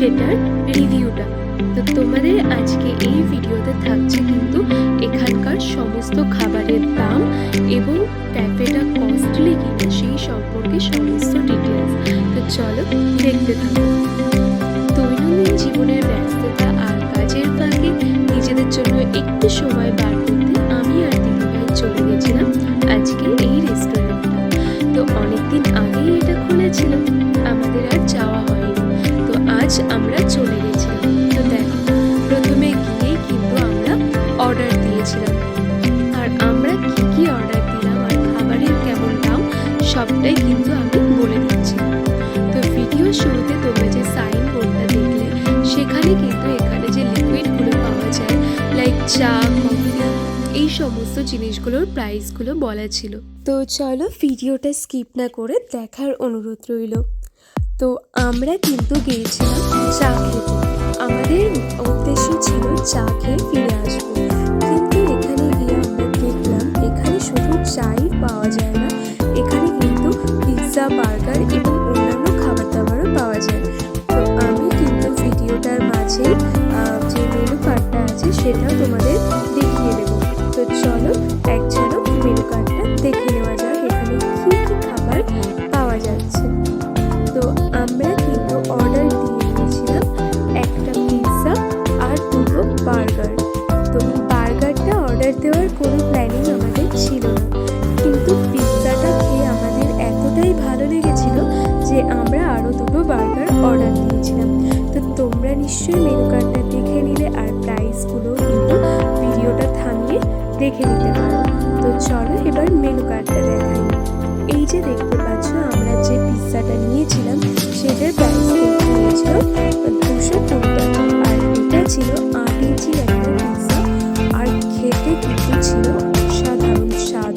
সেটার রিভিউটা। তো তোমাদের আজকে এই ভিডিওতে থাকছে কিন্তু এখানকার সমস্ত খাবারের দাম এবং ক্যাফেটা কস্টলি কিনা সেই সম্পর্কে সমস্ত ডিটেলস। তো চলো দেখতে থাকো। দৈনন্দিন জীবনের ব্যস্ততা আর কাজের ফাঁকে নিজেদের জন্য একটু সময় বার করতে আমি আর দিদিভাই চলে গেছিলাম আজকে এই রেস্টুরেন্টটা। তো অনেকদিন আগেই এটা খুলেছিল, আমাদের আর যাওয়া হয়নি। তো আজ আমরা চলে গেছিলাম। তো দেখো, প্রথমে গিয়েই কিন্তু আমরা অর্ডার দিয়েছিলাম, আর আমরা কি কি অর্ডার দিলাম আর খাবারের কেমন দাম সবটাই কিন্তু আমি বলে দিচ্ছি। তো ভিডিও শুরুতে তোমরা যে সাইন বোর্ডটা দেখলে, সেখানে কিন্তু এখানে যে লিকুইডগুলো পাওয়া যায় লাইক চা, কফি, এই সমস্ত জিনিসগুলোর প্রাইসগুলো বলা ছিল। তো চলো ভিডিওটা স্কিপ না করে দেখার অনুরোধ রইল। তো আমরা কিন্তু গিয়েছিলাম চা খেতে, আমাদের উদ্দেশ্য ছিল চা খেয়ে ফিরে আসবো। কিন্তু এখানে গিয়ে আমরা দেখলাম এখানে শুধু চাই পাওয়া যায় না, এখানে কিন্তু পিৎজা, বার্গার এবং অন্যান্য খাবার দাবারও পাওয়া যায়। তো আমি কিন্তু ভিডিওটার মাঝে যে মেনু কার্ডটা আছে সেটা তোমাদের দেখিয়ে দেবো। তো চলো এক ঝলক মেনু কার্ডটা দেখে নেওয়া যাক এখানে কী কী খাবার পাওয়া যাচ্ছে। তো আমরা কিন্তু অর্ডার দিয়ে দিয়েছিলাম একটা পিৎজা আর দুটো বার্গার। তো বার্গারটা অর্ডার দেওয়ার কোনো প্ল্যানিং আমাদের ছিল না, কিন্তু পিৎজাটা খেয়ে আমাদের এতটাই ভালো লেগেছিল যে আমরা আরও দুটো বার্গার অর্ডার দিয়েছিলাম। তো তোমরা নিশ্চয়ই মেনু কার্ডটা দেখে নিলে আর প্রাইসগুলো কিন্তু ভিডিওটা থামিয়ে দেখে নিতে পারো। তো চলো এবার মেনু কার্ডটা দেখাই। এই যে দেখতে পাচ্ছ, আমরা যে পিৎজাটা নিয়েছিলাম সেটার প্রাইস নিয়েছিল 220 টাকা, আর এটা ছিল 8 ইঞ্চির একটা পিৎজা, আর খেতে কিন্তু ছিল অসাধারণ স্বাদ।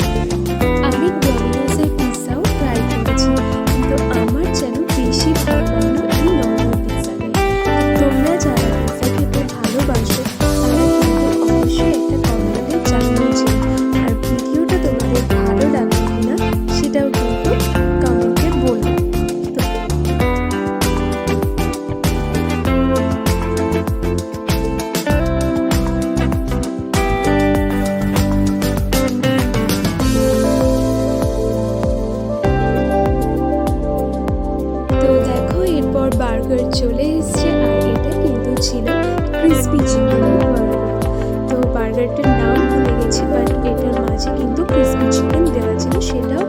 আমি ডমিনোসের পিৎজাও ট্রাই করেছি, কিন্তু আমার যেন বেশি ভালো লাগলো এই নর্মাল পিৎজাটাই। তোমরা যারা পিৎজা খেতে ভালোবাসো তারা কিন্তু অবশ্যই একটা কমেন্টে জানিয়েছো, আর ভিডিওটা তোমাদের ভালো লাগবে কিনা সেটাও কিন্তু কমেন্টে বলো। তো দেখো এরপর বার্গার চলে এসছে, আর এটা কিন্তু ছিল ক্রিসপি চিকেনের বার্গার। তো বার্গারটার নাম ভুলে গেছি, বাট এটার মাঝে কিন্তু ক্রিসপি চিকেন দেওয়া ছিল, সেটাও